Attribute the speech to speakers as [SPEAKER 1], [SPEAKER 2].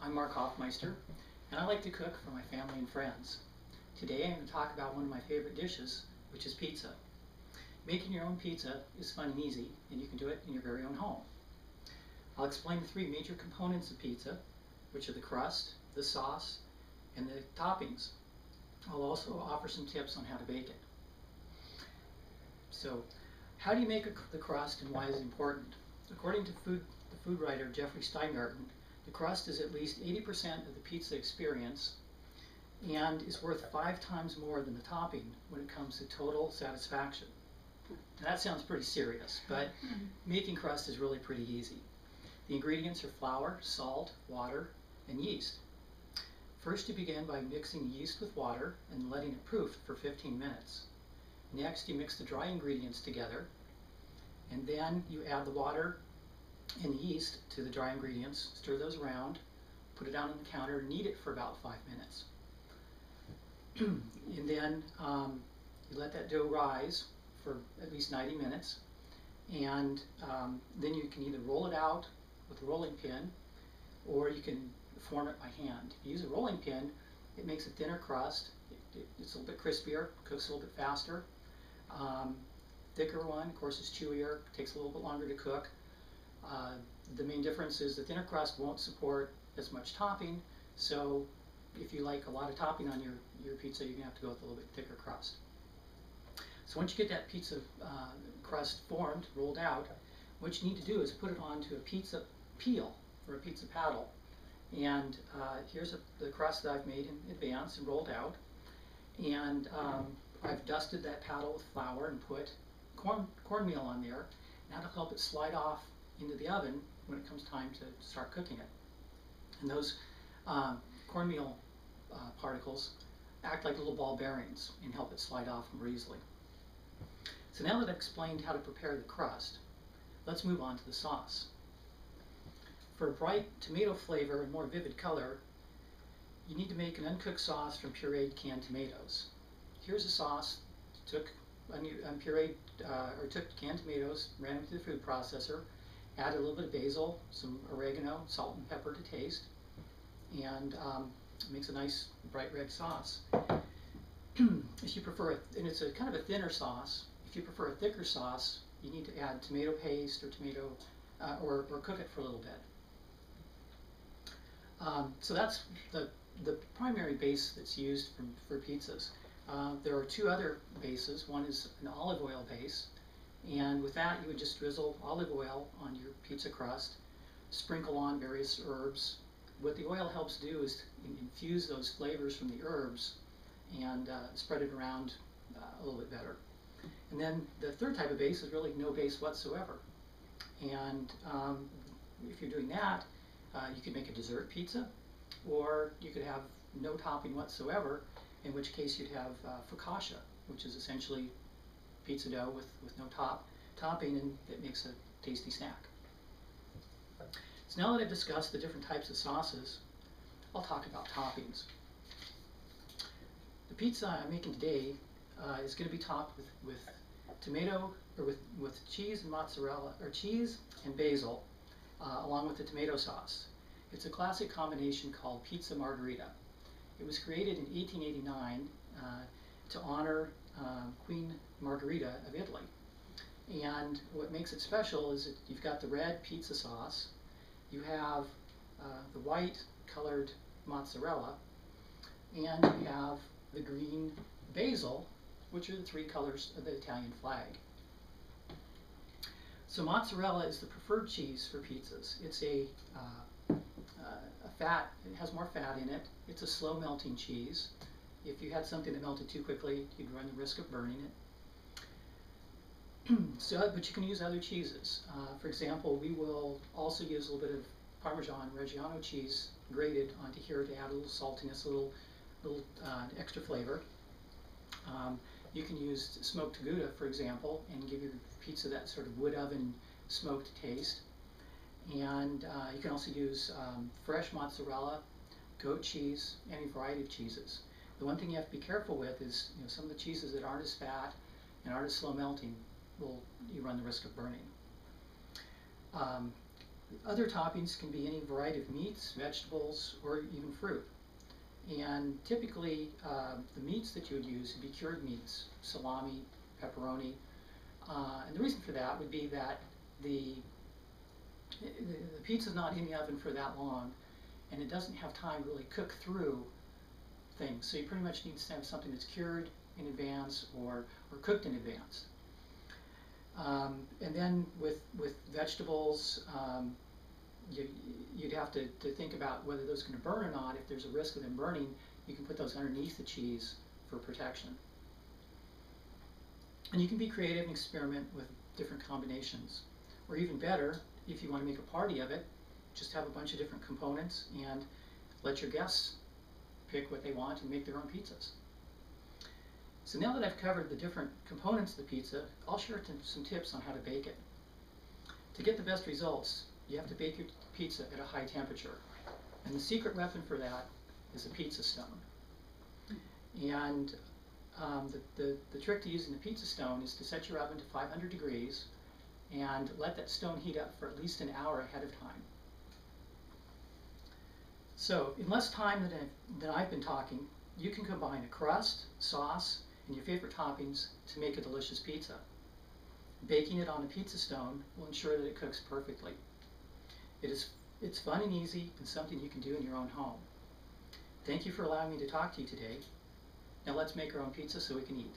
[SPEAKER 1] I'm Mark Hoffmeister, and I like to cook for my family and friends. Today I'm going to talk about one of my favorite dishes, which is pizza. Making your own pizza is fun and easy, and you can do it in your very own home. I'll explain the three major components of pizza, which are the crust, the sauce, and the toppings. I'll also offer some tips on how to bake it. So, how do you make the crust and why is it important? According to the food writer Jeffrey Steingarten, the crust is at least 80% of the pizza experience and is worth 5 times more than the topping when it comes to total satisfaction. Now, that sounds pretty serious, but making crust is really pretty easy. The ingredients are flour, salt, water, and yeast. First, you begin by mixing yeast with water and letting it proof for 15 minutes. Next, you mix the dry ingredients together, and then you add the water and the yeast to the dry ingredients, stir those around, put it down on the counter, knead it for about 5 minutes. And then you let that dough rise for at least 90 minutes, and then you can either roll it out with a rolling pin, or you can form it by hand. If you use a rolling pin, it makes a thinner crust, it's a little bit crispier, cooks a little bit faster. Thicker one, of course, is chewier, takes a little bit longer to cook. The main difference is the thinner crust won't support as much topping, so if you like a lot of topping on your pizza, you're going to have to go with a little bit thicker crust. So once you get that pizza crust formed, rolled out, what you need to do is put it onto a pizza peel or a pizza paddle. And here's the crust that I've made in advance and rolled out. And I've dusted that paddle with flour and put cornmeal on there. And that'll help it slide off into the oven when it comes time to start cooking it. And those cornmeal particles act like little ball bearings and help it slide off more easily. So now that I've explained how to prepare the crust, let's move on to the sauce. For a bright tomato flavor and more vivid color, you need to make an uncooked sauce from pureed canned tomatoes. Here's a sauce. Took canned tomatoes, ran them through the food processor, added a little bit of basil, some oregano, salt and pepper to taste, and it makes a nice bright red sauce. If you prefer, and it's a kind of a thinner sauce. If you prefer a thicker sauce, you need to add tomato paste or tomato, or cook it for a little bit. So that's the primary base that's used for pizzas. There are two other bases. One is an olive oil base, and with that you would just drizzle olive oil on your pizza crust, sprinkle on various herbs. What the oil helps do is infuse those flavors from the herbs and spread it around a little bit better. And then the third type of base is really no base whatsoever. And if you're doing that, you could make a dessert pizza, or you could have no topping whatsoever, in which case you'd have focaccia, which is essentially pizza dough with no topping, and it makes a tasty snack. So now that I've discussed the different types of sauces, I'll talk about toppings. The pizza I'm making today is going to be topped with tomato, or with cheese and mozzarella, or cheese and basil, along with the tomato sauce. It's a classic combination called pizza margherita. It was created in 1889 to honor Queen Margherita of Italy. And what makes it special is that you've got the red pizza sauce, you have the white colored mozzarella, and you have the green basil, which are the three colors of the Italian flag. So mozzarella is the preferred cheese for pizzas. It's a fat, it has more fat in it. It's a slow melting cheese. If you had something that melted too quickly, you'd run the risk of burning it. But you can use other cheeses. For example, we will also use a little bit of Parmesan Reggiano cheese grated onto here to add a little saltiness, a little extra flavor. You can use smoked Gouda, for example, and give your pizza that sort of wood oven smoked taste. And you can also use fresh mozzarella, goat cheese, any variety of cheeses. The one thing you have to be careful with is, some of the cheeses that aren't as fat and aren't as slow melting, you run the risk of burning. Other toppings can be any variety of meats, vegetables, or even fruit. And typically, the meats that you would use would be cured meats, salami, pepperoni. And the reason for that would be that the pizza's not in the oven for that long, and it doesn't have time to really cook through things. So you pretty much need to have something that's cured in advance or cooked in advance. And then with vegetables, you'd have to think about whether those are going to burn or not. If there's a risk of them burning, you can put those underneath the cheese for protection. And you can be creative and experiment with different combinations. Or even better, if you want to make a party of it, just have a bunch of different components and let your guests pick what they want and make their own pizzas. So now that I've covered the different components of the pizza, I'll share some tips on how to bake it. To get the best results, you have to bake your pizza at a high temperature. And the secret weapon for that is a pizza stone. And the trick to using the pizza stone is to set your oven to 500 degrees and let that stone heat up for at least an hour ahead of time. So in less time than I've been talking, you can combine a crust, sauce, and your favorite toppings to make a delicious pizza. Baking it on a pizza stone will ensure that it cooks perfectly. It's fun and easy and something you can do in your own home. Thank you for allowing me to talk to you today. Now let's make our own pizza so we can eat.